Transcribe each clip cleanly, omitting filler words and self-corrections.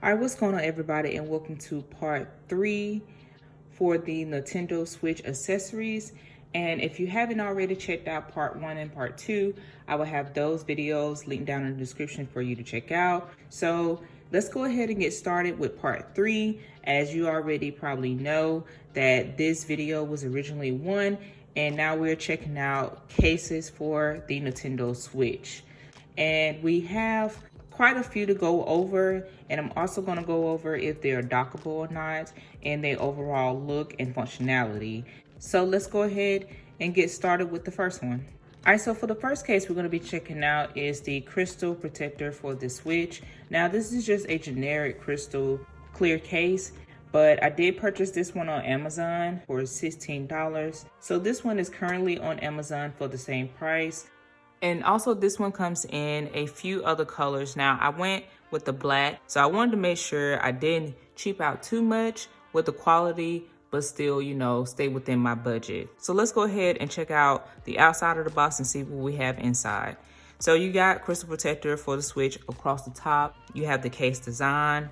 All right, what's going on, everybody, and welcome to part 3 for the Nintendo Switch accessories. And if you haven't already checked out part 1 and part 2, I will have those videos linked down in the description for you to check out. So let's go ahead and get started with part 3. As you already probably know, that this video was originally 1, and now we're checking out cases for the Nintendo Switch. And we have quite a few to go over, and I'm also going to go over if they're dockable or not and their overall look and functionality. So let's go ahead and get started with the first one. All right, so for the first case we're going to be checking out is the crystal protector for the Switch. Now this is just a generic crystal clear case, but I did purchase this one on Amazon for $16. So this one is currently on Amazon for the same price. And also this one comes in a few other colors. Now I went with the black, so I wanted to make sure I didn't cheap out too much with the quality, but still, you know, stay within my budget. So let's go ahead and check out the outside of the box and see what we have inside. So you got crystal protector for the Switch across the top. You have the case design.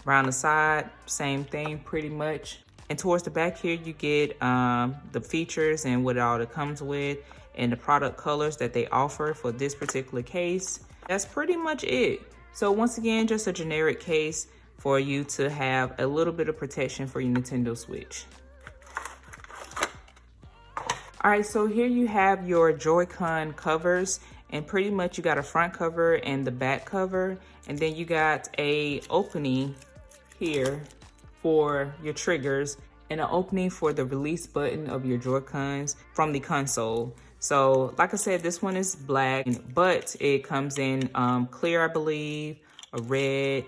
Around the side, same thing pretty much. And towards the back here, you get the features and what all it comes with, and the product colors that they offer for this particular case. That's pretty much it. So once again, just a generic case for you to have a little bit of protection for your Nintendo Switch. All right, so here you have your Joycon covers, and pretty much you got a front cover and the back cover, and then you got a opening here for your triggers and an opening for the release button of your Joy-Cons from the console. So like I said, this one is black, but it comes in clear, I believe, a red,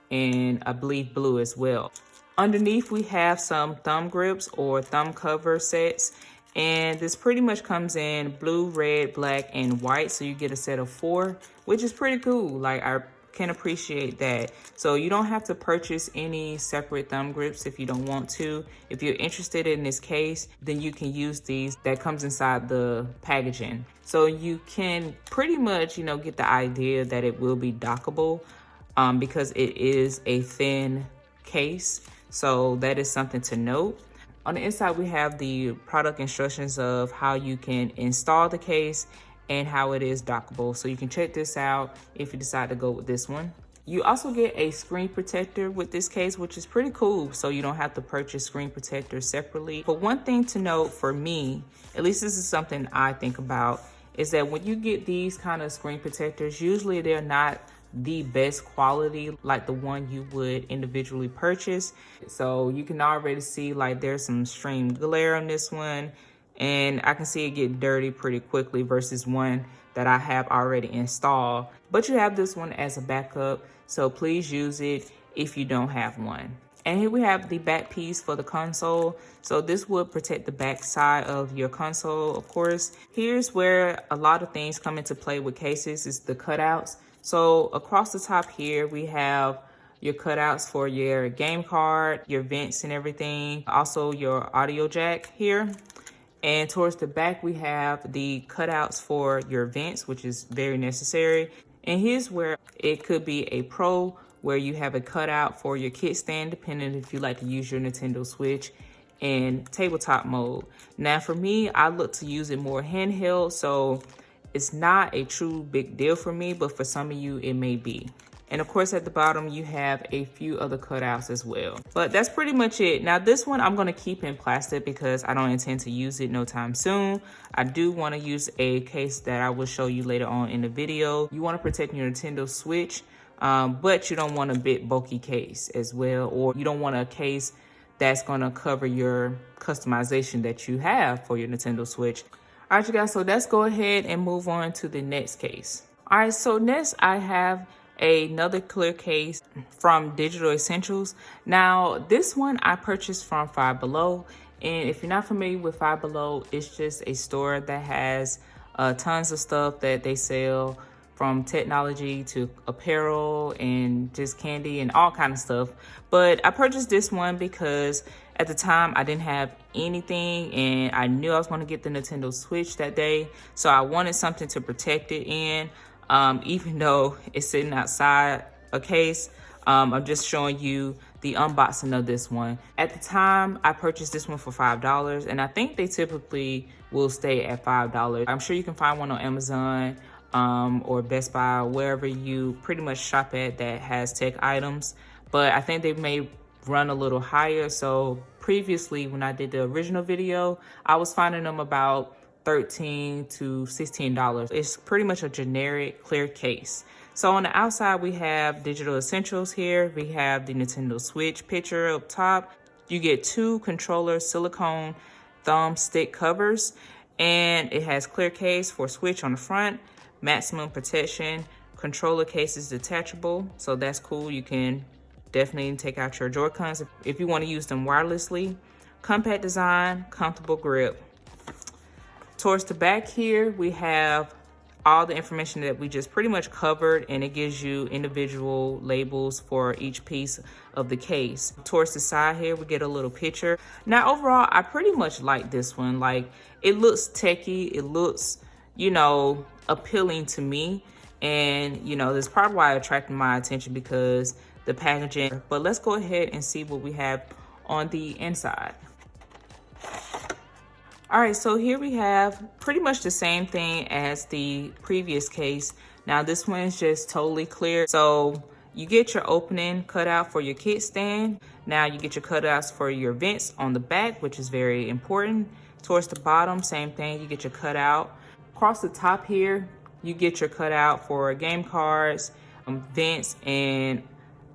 and I believe blue as well. Underneath we have some thumb grips or thumb cover sets, and this pretty much comes in blue, red, black, and white. So you get a set of 4, which is pretty cool. Like, I can appreciate that. So you don't have to purchase any separate thumb grips if you don't want to. If you're interested in this case, then you can use these that comes inside the packaging. So you can pretty much, you know, get the idea that it will be dockable because it is a thin case. So that is something to note. On the inside, we have the product instructions of how you can install the case and how it is dockable. So you can check this out if you decide to go with this one. You also get a screen protector with this case, which is pretty cool. So you don't have to purchase screen protectors separately. But one thing to note for me, at least this is something I think about, is that when you get these kind of screen protectors, usually they're not the best quality like the one you would individually purchase. So you can already see like there's some extreme glare on this one, and I can see it get dirty pretty quickly versus one that I have already installed. But you have this one as a backup, so please use it if you don't have one. And here we have the back piece for the console. So this would protect the back side of your console, of course. Here's where a lot of things come into play with cases, is the cutouts. So across the top here, we have your cutouts for your game card, your vents and everything. Also your audio jack here. And towards the back, we have the cutouts for your vents, which is very necessary. And here's where it could be a pro, where you have a cutout for your kickstand, depending if you like to use your Nintendo Switch in tabletop mode. Now for me, I look to use it more handheld, so it's not a true big deal for me, but for some of you, it may be. And of course, at the bottom, you have a few other cutouts as well. But that's pretty much it. Now, this one I'm gonna keep in plastic because I don't intend to use it no time soon. I do wanna use a case that I will show you later on in the video. You wanna protect your Nintendo Switch, but you don't want a bit bulky case as well, or you don't want a case that's gonna cover your customization that you have for your Nintendo Switch. All right, you guys, so let's go ahead and move on to the next case. All right, so next I have another clear case from Digital Essentials. Now, this one I purchased from Five Below. And if you're not familiar with Five Below, it's just a store that has tons of stuff that they sell, from technology to apparel and just candy and all kind of stuff. But I purchased this one because at the time I didn't have anything and I knew I was going to get the Nintendo Switch that day. So I wanted something to protect it in, even though it's sitting outside a case. I'm just showing you the unboxing of this one. At the time, I purchased this one for $5, and I think they typically will stay at $5. I'm sure you can find one on Amazon or Best Buy, wherever you pretty much shop at that has tech items. But I think they may run a little higher. So previously, when I did the original video, I was finding them about $13 to $16. It's pretty much a generic clear case. So on the outside, we have digital essentials here. We have the Nintendo Switch picture up top. You get 2 controller silicone thumb stick covers, and it has clear case for Switch on the front, maximum protection. Controller case is detachable, so that's cool. You can definitely take out your Joy-Cons if you want to use them wirelessly. Compact design, comfortable grip. Towards the back here, we have all the information that we just pretty much covered, and it gives you individual labels for each piece of the case. Towards the side here, we get a little picture. Now, overall, I pretty much like this one. Like, it looks techie, it looks, you know, appealing to me. And, you know, that's probably why it attracted my attention, because the packaging. But let's go ahead and see what we have on the inside. All right, so here we have pretty much the same thing as the previous case. Now this one is just totally clear. So you get your opening cutout for your kickstand. Now you get your cutouts for your vents on the back, which is very important. Towards the bottom, same thing, you get your cutout. Across the top here, you get your cutout for game cards, vents, and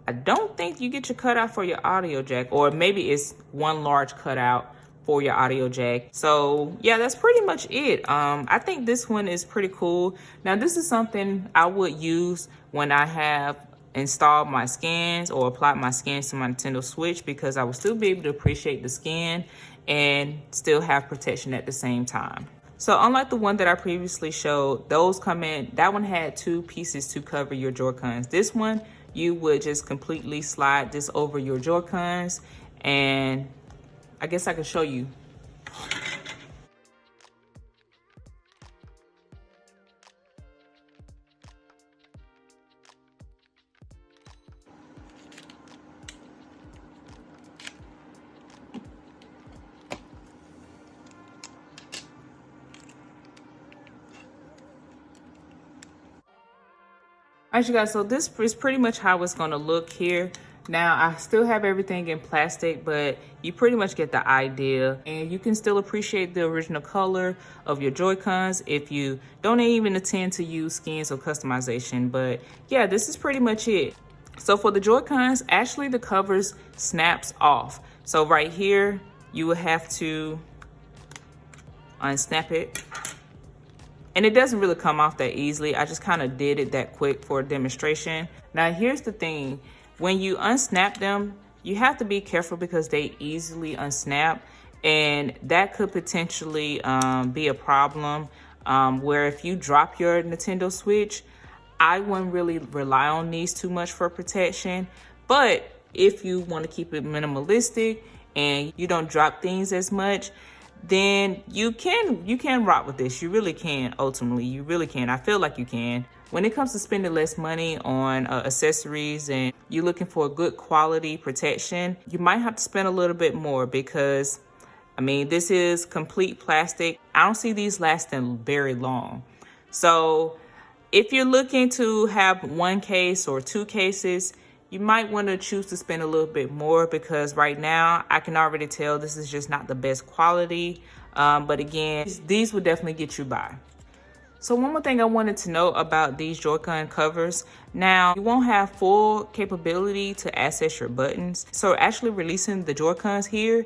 I don't think you get your cutout for your audio jack, or maybe it's one large cutout for your audio jack. So yeah, that's pretty much it. I think this one is pretty cool. Now this is something I would use when I have installed my skins or applied my skins to my Nintendo Switch, because I will still be able to appreciate the skin and still have protection at the same time. So unlike the one that I previously showed, those come in, that one had 2 pieces to cover your Joy-Cons. This one, you would just completely slide this over your Joy-Cons, and I guess I could show you. All right, you guys, so this is pretty much how it's gonna look here. Now, I still have everything in plastic, but you pretty much get the idea, and you can still appreciate the original color of your Joy-Cons if you don't even intend to use skins or customization. But yeah, this is pretty much it. So for the Joy-Cons, actually the covers snaps off. So right here, you will have to unsnap it. And it doesn't really come off that easily. I just kind of did it that quick for a demonstration. Now here's the thing. When you unsnap them, you have to be careful because they easily unsnap, and that could potentially be a problem where if you drop your Nintendo Switch, I wouldn't really rely on these too much for protection. But if you want to keep it minimalistic and you don't drop things as much, then you can rock with this. You really can. Ultimately, you really can. I feel like you can. When it comes to spending less money on accessories and you're looking for a good quality protection, you might have to spend a little bit more, because I mean, this is complete plastic. I don't see these lasting very long. So if you're looking to have 1 case or 2 cases, you might want to choose to spend a little bit more, because right now I can already tell this is just not the best quality. But again, these will definitely get you by. So one more thing I wanted to know about these Joycon covers. Now, you won't have full capability to access your buttons. So actually releasing the Joycons here,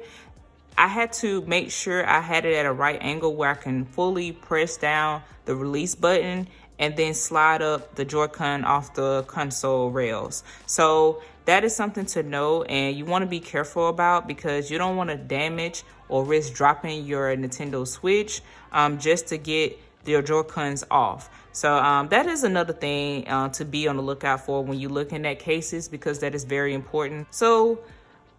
I had to make sure I had it at a right angle where I can fully press down the release button and then slide up the Joy-Con off the console rails. So that is something to know, and you want to be careful about, because you don't want to damage or risk dropping your Nintendo Switch just to get your Joy-Cons off. So that is another thing to be on the lookout for when you're looking at cases, because that is very important. So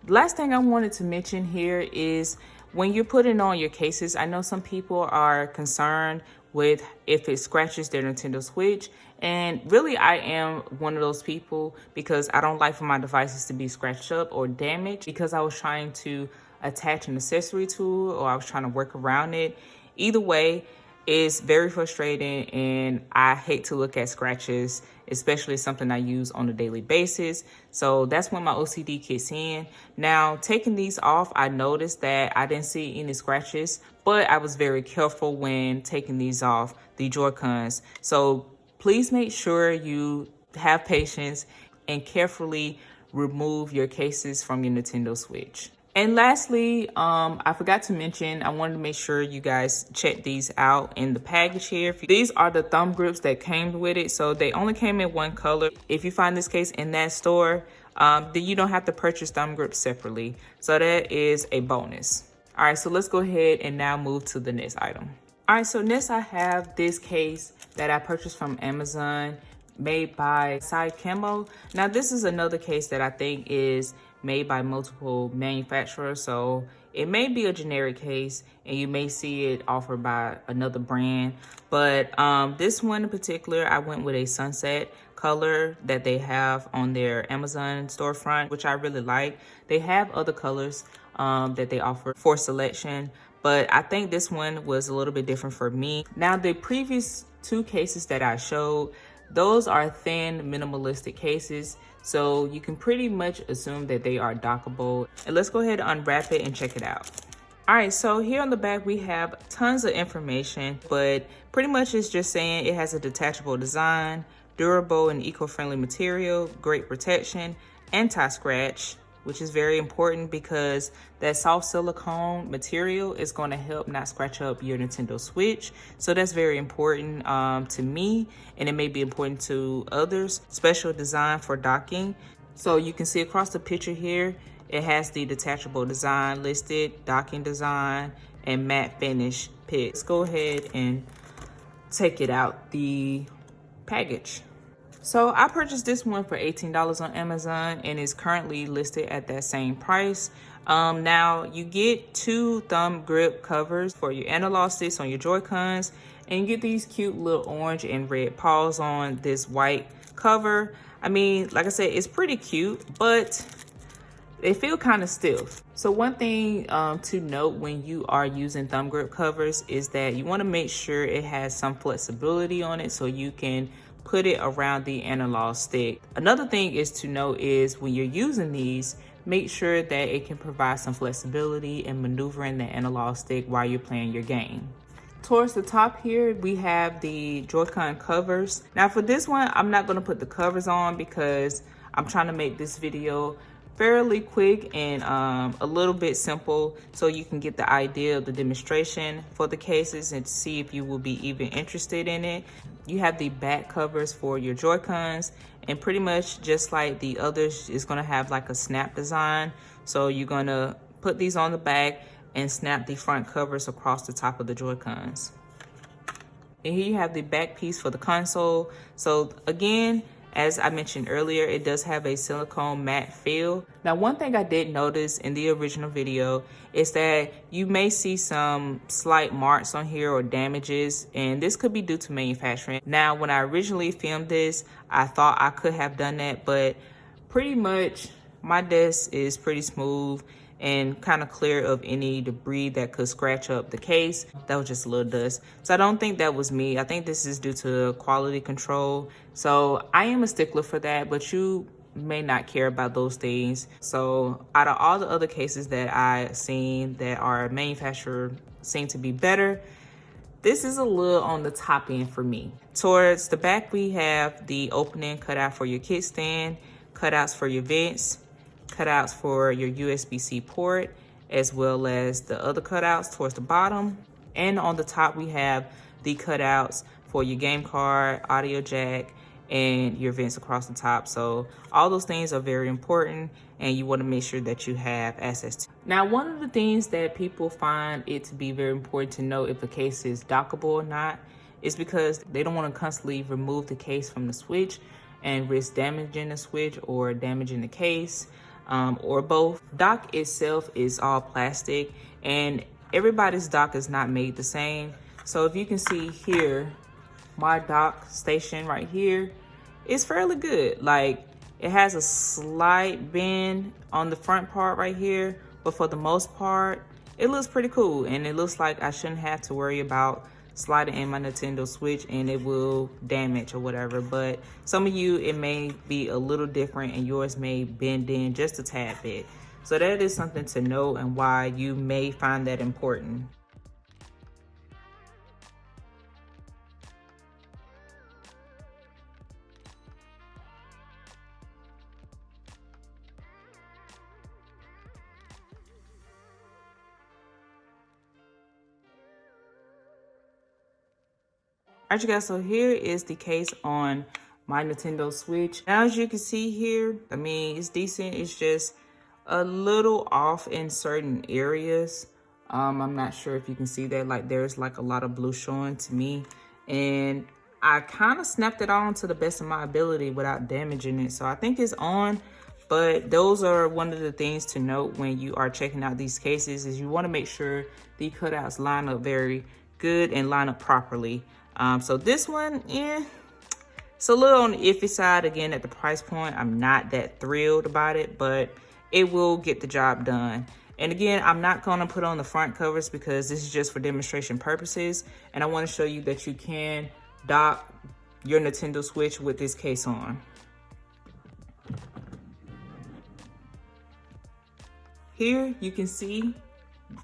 last thing I wanted to mention here is when you're putting on your cases, I know some people are concerned with if it scratches their Nintendo Switch. And really, I am one of those people because I don't like for my devices to be scratched up or damaged because I was trying to attach an accessory to it or I was trying to work around it. Either way, it's very frustrating and I hate to look at scratches, especially something I use on a daily basis. So that's when my OCD kicks in. Now, taking these off, I noticed that I didn't see any scratches, but I was very careful when taking these off, the Joy-Cons. So please make sure you have patience and carefully remove your cases from your Nintendo Switch. And lastly, I forgot to mention, I wanted to make sure you guys check these out in the package here. These are the thumb grips that came with it. So they only came in one color. If you find this case in that store, then you don't have to purchase thumb grips separately. So that is a bonus. All right, so let's go ahead and now move to the next item. All right, so next I have this case that I purchased from Amazon made by Side Camo. Now this is another case that I think is made by multiple manufacturers, so it may be a generic case and you may see it offered by another brand, but this one in particular, I went with a sunset color that they have on their Amazon storefront, which I really like. They have other colors that they offer for selection, but I think this one was a little bit different for me. Now the previous two cases that I showed, those are thin minimalistic cases, so you can pretty much assume that they are dockable. And let's go ahead and unwrap it and check it out. All right, so here on the back we have tons of information, but pretty much it's just saying it has a detachable design, durable and eco-friendly material, great protection, anti-scratch, which is very important because that soft silicone material is going to help not scratch up your Nintendo Switch. So that's very important to me, and it may be important to others. Special design for docking. So you can see across the picture here, it has the detachable design listed, docking design, and matte finish pit. Let's go ahead and take it out the package. So I purchased this one for $18 on Amazon and is currently listed at that same price. Now you get 2 thumb grip covers for your analog sticks on your Joy-Cons, and you get these cute little orange and red paws on this white cover. I mean, like I said, it's pretty cute, but they feel kind of stiff. So one thing to note when you are using thumb grip covers is that you want to make sure it has some flexibility on it so you can put it around the analog stick. Another thing is to note is when you're using these, make sure that it can provide some flexibility in maneuvering the analog stick while you're playing your game. Towards the top here, we have the Joycon covers. Now for this one, I'm not gonna put the covers on because I'm trying to make this video fairly quick and a little bit simple so you can get the idea of the demonstration for the cases and see if you will be even interested in it. You have the back covers for your Joy-Cons, and pretty much just like the others, it's gonna have like a snap design. So you're gonna put these on the back and snap the front covers across the top of the Joy-Cons. And here you have the back piece for the console. So again, as I mentioned earlier, it does have a silicone matte feel. Now, one thing I did notice in the original video is that you may see some slight marks on here or damages, and this could be due to manufacturing. Now, when I originally filmed this, I thought I could have done that, but pretty much my desk is pretty smooth and kind of clear of any debris that could scratch up the case. That was just a little dust. So I don't think that was me. I think this is due to quality control. So I am a stickler for that, but you may not care about those things. So out of all the other cases that I've seen that are manufactured seem to be better, this is a little on the top end for me. Towards the back, we have the opening cutout for your kickstand, cutouts for your vents, cutouts for your USB-C port, as well as the other cutouts towards the bottom. And on the top, we have the cutouts for your game card, audio jack, and your vents across the top. So all those things are very important, and you want to make sure that you have access to. Now, one of the things that people find it to be very important to know if a case is dockable or not is because they don't want to constantly remove the case from the Switch and risk damaging the Switch or damaging the case. Or both. Dock itself is all plastic, and everybody's dock is not made the same. So if you can see here, my dock station right here is fairly good. Like, it has a slight bend on the front part right here, but for the most part, it looks pretty cool. And it looks like I shouldn't have to worry about sliding in my Nintendo Switch and it will damage or whatever. But some of you, it may be a little different and yours may bend in just a tad bit. So that is something to know and why you may find that important. Alright, you guys, so here is the case on my Nintendo Switch. Now, as you can see here, I mean, it's decent. It's just a little off in certain areas. I'm not sure if you can see that. Like, there's like a lot of blue showing to me. And I kind of snapped it on to the best of my ability without damaging it. So I think it's on. But those are one of the things to note when you are checking out these cases is you want to make sure the cutouts line up very good and line up properly. So this one, it's a little on the iffy side. Again, at the price point, I'm not that thrilled about it, but it will get the job done. And again, I'm not gonna put on the front covers because this is just for demonstration purposes. And I wanna show you that you can dock your Nintendo Switch with this case on. Here you can see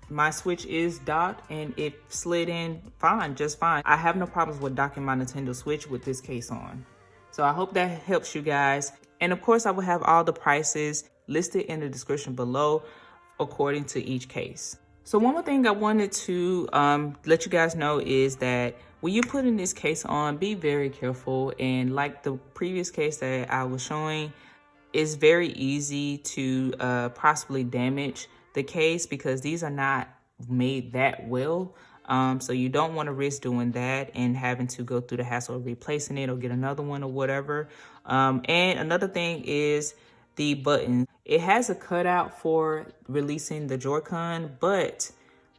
my Switch is docked and it slid in fine, just fine. I have no problems with docking my Nintendo Switch with this case on. So I hope that helps you guys. And of course, I will have all the prices listed in the description below according to each case. So one more thing I wanted to let you guys know is that when you put in this case on, be very careful. And like the previous case that I was showing, it's very easy to possibly damage the case because these are not made that well. So you don't want to risk doing that and having to go through the hassle of replacing it or get another one or whatever. And another thing is the button. It has a cutout for releasing the Joycon, but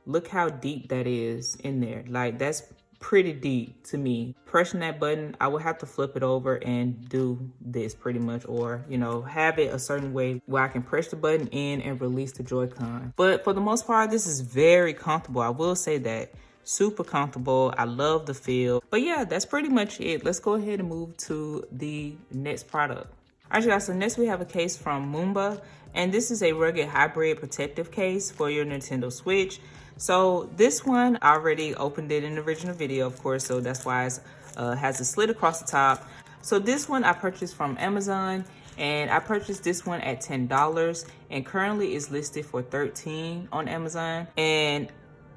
look how deep that is in there. Like, that's pretty deep to me. Pressing that button, I would have to flip it over and do this pretty much, or have it a certain way where I can press the button in and release the Joy-Con. But for the most part, this is very comfortable. I will say that. Super comfortable. I love the feel. But yeah, that's pretty much it. Let's go ahead and move to the next product. All right, you guys, so next we have a case from Moomba, and this is a rugged hybrid protective case for your Nintendo Switch. So this one, I already opened it in the original video, of course, so that's why it has a slit across the top. So this one I purchased from Amazon, and I purchased this one at $10, and currently is listed for $13 on Amazon. And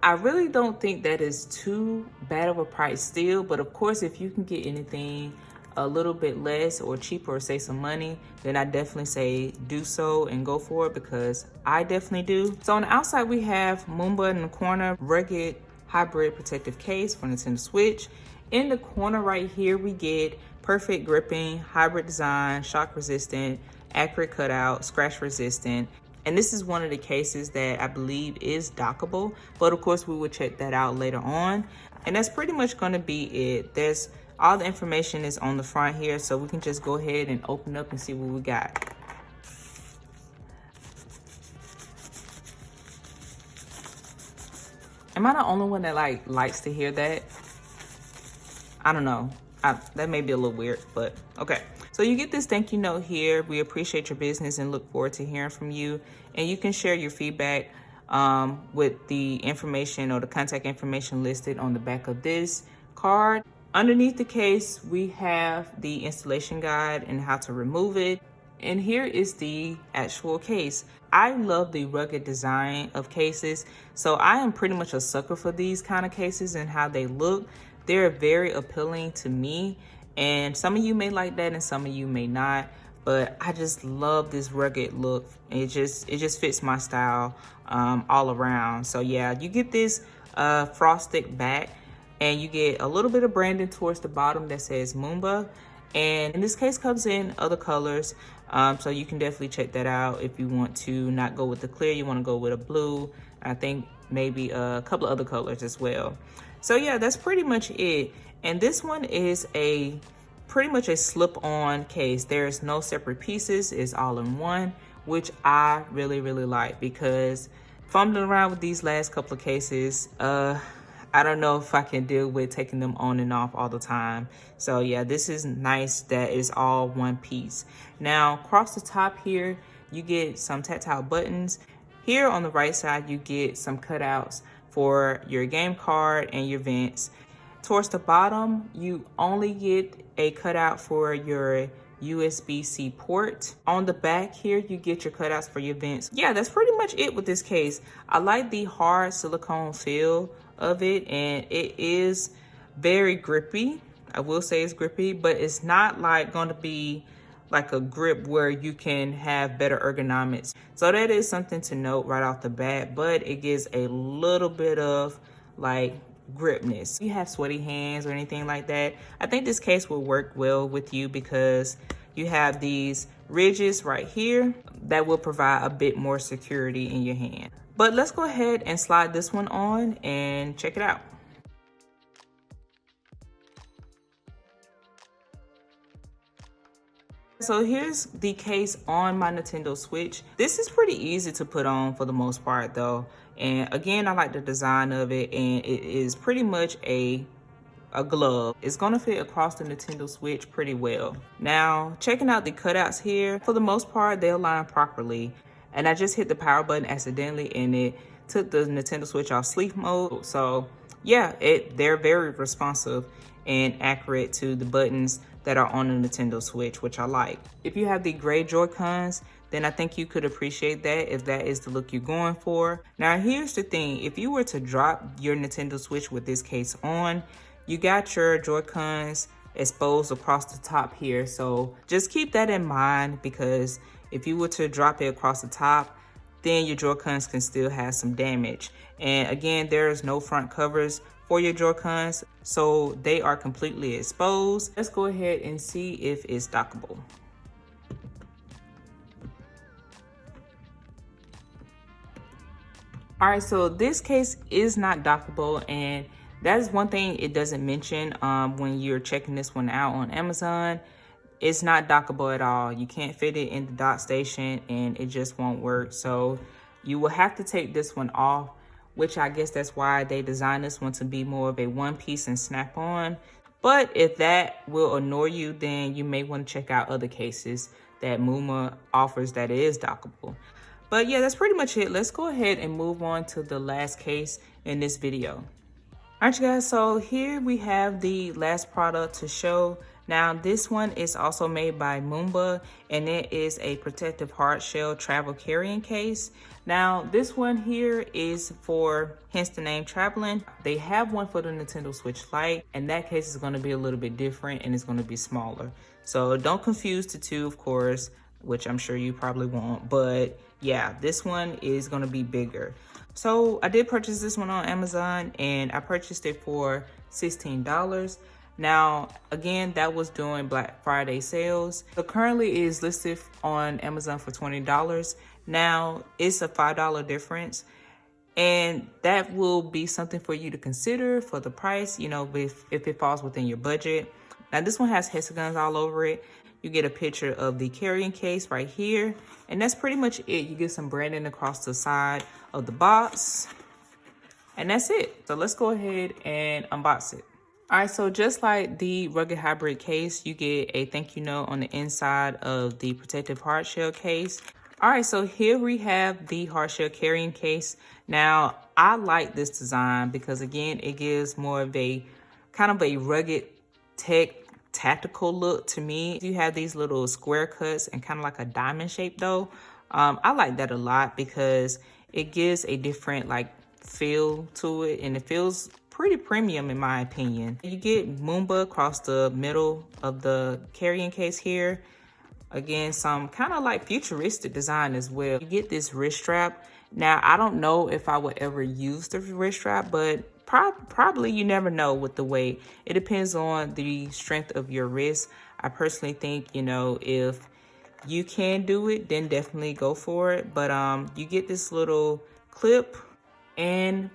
I really don't think that is too bad of a price still, but of course, if you can get anything a little bit less or cheaper or save some money, then I definitely say do so and go for it, because I definitely do. So on the outside, we have Moomba in the corner, rugged hybrid protective case for Nintendo Switch. In the corner right here, we get perfect gripping, hybrid design, shock resistant, accurate cutout, scratch resistant. And this is one of the cases that I believe is dockable, but of course we will check that out later on. And that's pretty much going to be it. There's all the information is on the front here, so we can just go ahead and open up and see what we got. Am I the only one that likes to hear that? I don't know. That may be a little weird, but okay. So you get this thank you note here. We appreciate your business and look forward to hearing from you. And you can share your feedback with the information or the contact information listed on the back of this card. Underneath the case, we have the installation guide and how to remove it. And here is the actual case. I love the rugged design of cases. So I am pretty much a sucker for these kind of cases and how they look. They're very appealing to me. And some of you may like that and some of you may not. But I just love this rugged look. It just fits my style all around. So yeah, you get this frosted back. And you get a little bit of branding towards the bottom that says Moomba. And in this case comes in other colors. So you can definitely check that out if you want to not go with the clear, you want to go with a blue. I think maybe a couple of other colors as well. So yeah, that's pretty much it. And this one is pretty much a slip-on case. There's no separate pieces, it's all in one, which I really like, because fumbling around with these last couple of cases, I don't know if I can deal with taking them on and off all the time. So yeah, this is nice that it's all one piece. Now, across the top here, you get some tactile buttons. Here on the right side, you get some cutouts for your game card and your vents. Towards the bottom, you only get a cutout for your USB-C port. On the back here, you get your cutouts for your vents. Yeah, that's pretty much it with this case. I like the hard silicone feel of it, and it is very grippy. I will say it's grippy, but it's not like going to be like a grip where you can have better ergonomics. So that is something to note right off the bat, but it gives a little bit of like gripness. If you have sweaty hands or anything like that, I think this case will work well with you, because you have these ridges right here that will provide a bit more security in your hand. But let's go ahead and slide this one on and check it out. So here's the case on my Nintendo Switch. This is pretty easy to put on for the most part though. And again, I like the design of it, and it is pretty much a glove. It's gonna fit across the Nintendo Switch pretty well. Now, checking out the cutouts here, for the most part, they align properly. And I just hit the power button accidentally, and it took the Nintendo Switch off sleep mode. So yeah, they're very responsive and accurate to the buttons that are on the Nintendo Switch, which I like. If you have the gray Joy-Cons, then I think you could appreciate that if that is the look you're going for. Now, here's the thing. If you were to drop your Nintendo Switch with this case on, you got your Joy-Cons exposed across the top here. So just keep that in mind, because if you were to drop it across the top, then your Joy-Cons can still have some damage. And again, there's no front covers for your Joy-Cons, so they are completely exposed. Let's go ahead and see if it's dockable. All right, so this case is not dockable, and that is one thing it doesn't mention when you're checking this one out on Amazon. It's not dockable at all. You can't fit it in the dock station, and it just won't work. So you will have to take this one off, which I guess that's why they designed this one to be more of a one piece and snap on. But if that will annoy you, then you may want to check out other cases that Muma offers that is dockable. But yeah, that's pretty much it. Let's go ahead and move on to the last case in this video. All right, you guys, so here we have the last product to show. Now, this one is also made by Moomba, and it is a protective hard shell travel carrying case. Now, this one here is for, hence the name, traveling. They have one for the Nintendo Switch Lite, and that case is going to be a little bit different, and it's going to be smaller. So don't confuse the two, of course, which I'm sure you probably won't. But yeah, this one is going to be bigger. So I did purchase this one on Amazon, and I purchased it for $16. Now, again, that was during Black Friday sales. So currently it is listed on Amazon for $20. Now, it's a $5 difference, and that will be something for you to consider for the price, you know, if it falls within your budget. Now, this one has hexagons all over it. You get a picture of the carrying case right here, and that's pretty much it. You get some branding across the side of the box, and that's it. So let's go ahead and unbox it. All right, so just like the Rugged Hybrid case, you get a thank you note on the inside of the protective hard shell case. All right, so here we have the hard shell carrying case. Now, I like this design because, again, it gives more of a kind of a rugged tactical look to me. You have these little square cuts and kind of like a diamond shape though. I like that a lot because it gives a different like feel to it, and it feels pretty premium in my opinion. You get Moomba across the middle of the carrying case here. Again, some kind of like futuristic design as well. You get this wrist strap. Now, I don't know if I would ever use the wrist strap, but probably you never know with the weight. It depends on the strength of your wrist. I personally think, you know, if you can do it, then definitely go for it. But you get this little clip, and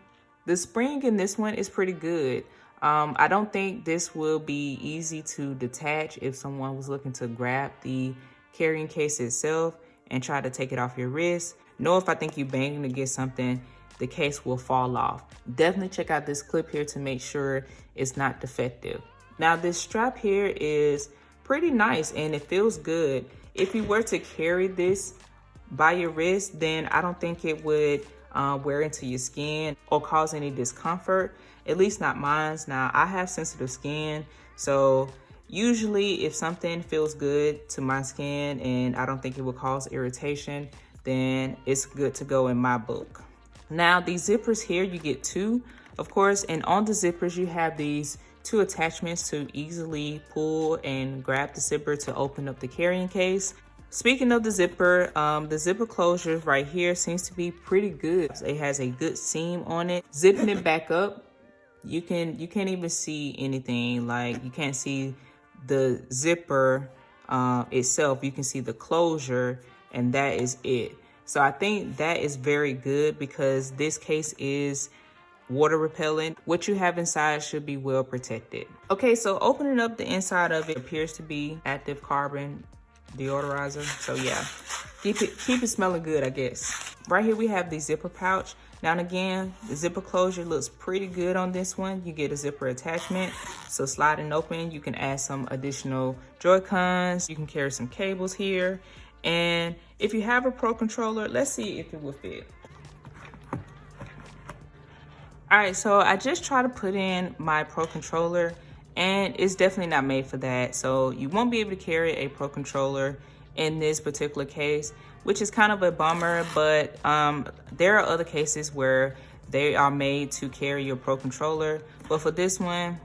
The spring in this one is pretty good. I don't think this will be easy to detach if someone was looking to grab the carrying case itself and try to take it off your wrist. Know if I think you banging against something, the case will fall off. Definitely check out this clip here to make sure it's not defective. Now this strap here is pretty nice and it feels good. If you were to carry this by your wrist, then I don't think it would wear into your skin or cause any discomfort, at least not mine. Now I have sensitive skin, so usually if something feels good to my skin and I don't think it will cause irritation, then it's good to go in my book. Now these zippers here, you get two, of course, and on the zippers you have these two attachments to easily pull and grab the zipper to open up the carrying case. Speaking of the zipper closure right here seems to be pretty good. It has a good seam on it. Zipping it back up, you can't even see anything. Like, you can't see the zipper itself. You can see the closure, and that is it. So I think that is very good because this case is water repellent. What you have inside should be well protected. Okay, so opening up the inside of it appears to be active carbon deodorizer. So yeah, keep it smelling good, I guess. Right here we have the zipper pouch. Now and again, the zipper closure looks pretty good on this one. You get a zipper attachment, so sliding open, you can add some additional Joy-Cons. You can carry some cables here, and if you have a Pro controller, let's see if it will fit. All right, so I just tried to put in my Pro controller, and it's definitely not made for that. So you won't be able to carry a Pro controller in this particular case, which is kind of a bummer, but there are other cases where they are made to carry your Pro controller. But for this one,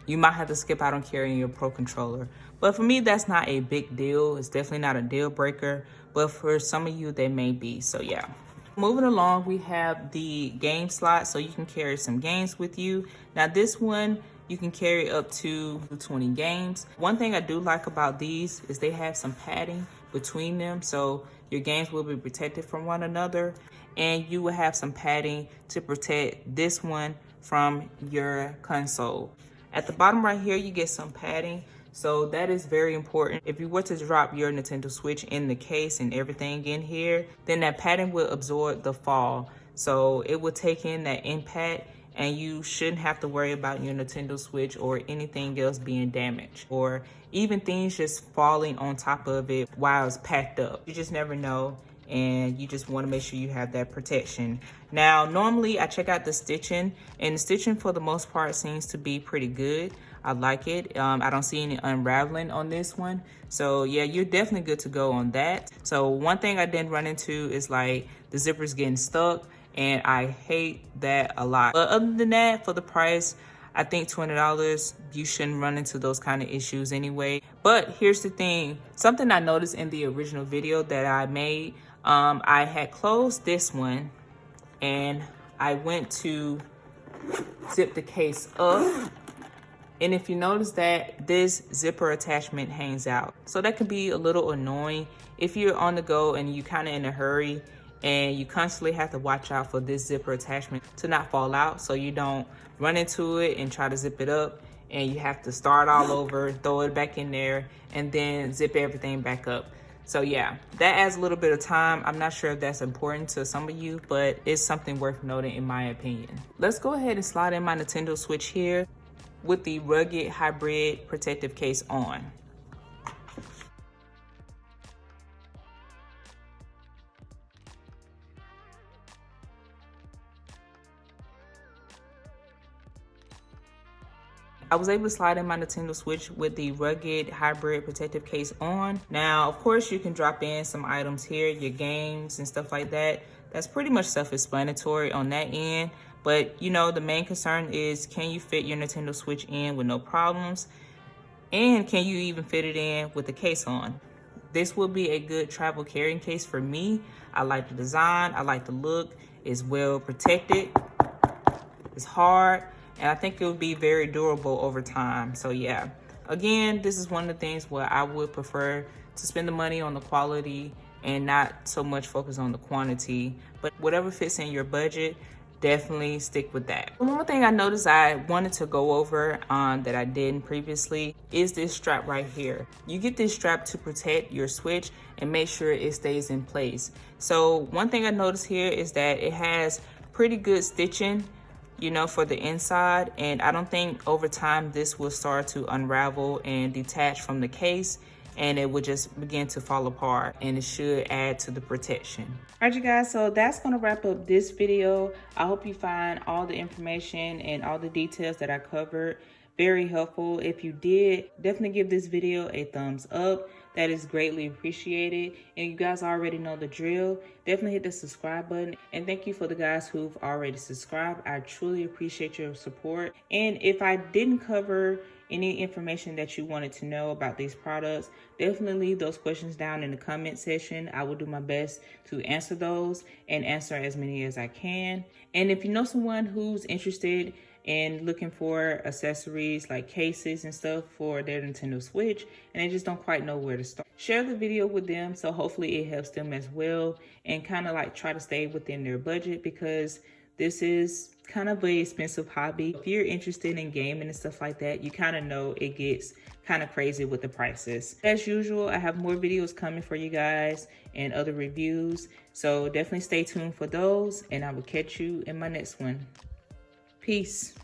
you might have to skip out on carrying your Pro controller. But for me, that's not a big deal. It's definitely not a deal breaker, but for some of you, they may be, so yeah. Moving along, we have the game slot, so you can carry some games with you. Now this one, you can carry up to 20 games. One thing I do like about these is they have some padding between them, so your games will be protected from one another, and you will have some padding to protect this one from your console. At the bottom right here, you get some padding, so that is very important. If you were to drop your Nintendo Switch in the case and everything in here, then that padding will absorb the fall. So it will take in that impact, and you shouldn't have to worry about your Nintendo Switch or anything else being damaged, or even things just falling on top of it while it's packed up. You just never know, and you just want to make sure you have that protection. Now, normally I check out the stitching, and the stitching for the most part seems to be pretty good. I like it. I don't see any unraveling on this one. So yeah, you're definitely good to go on that. So one thing I didn't run into is like the zippers getting stuck, and I hate that a lot. But other than that, for the price, I think $20, you shouldn't run into those kind of issues anyway. But here's the thing, something I noticed in the original video that I made, I had closed this one and I went to zip the case up. And if you notice that this zipper attachment hangs out. So that can be a little annoying if you're on the go and you kind of in a hurry, and you constantly have to watch out for this zipper attachment to not fall out, so you don't run into it and try to zip it up and you have to start all over, throw it back in there, and then zip everything back up. So yeah, that adds a little bit of time. I'm not sure if that's important to some of you, but it's something worth noting in my opinion. Let's go ahead and slide in my Nintendo Switch here with the rugged hybrid protective case on. I was able to slide in my Nintendo Switch with the rugged hybrid protective case on. Now, of course, you can drop in some items here, your games and stuff like that. That's pretty much self-explanatory on that end. But, you know, the main concern is, can you fit your Nintendo Switch in with no problems? And can you even fit it in with the case on? This will be a good travel carrying case for me. I like the design, I like the look. It's well protected, it's hard, and I think it will be very durable over time. So yeah, again, this is one of the things where I would prefer to spend the money on the quality and not so much focus on the quantity. But whatever fits in your budget, definitely stick with that. One more thing I noticed I wanted to go over that I didn't previously is this strap right here. You get this strap to protect your switch and make sure it stays in place. So one thing I noticed here is that it has pretty good stitching, you know, for the inside, and I don't think over time this will start to unravel and detach from the case, and it would just begin to fall apart, and it should add to the protection. All right, you guys, so that's gonna wrap up this video. I hope you find all the information and all the details that I covered very helpful. If you did, definitely give this video a thumbs up. That is greatly appreciated. And you guys already know the drill. Definitely hit the subscribe button. And thank you for the guys who've already subscribed. I truly appreciate your support. And if I didn't cover any information that you wanted to know about these products, definitely leave those questions down in the comment section. I will do my best to answer those and answer as many as I can. And if you know someone who's interested and looking for accessories like cases and stuff for their Nintendo Switch and they just don't quite know where to start, share the video with them, so hopefully it helps them as well, and kind of like try to stay within their budget, because this is kind of an expensive hobby. If you're interested in gaming and stuff like that, you kind of know it gets kind of crazy with the prices. As usual, I have more videos coming for you guys and other reviews, so definitely stay tuned for those, and I will catch you in my next one. Peace.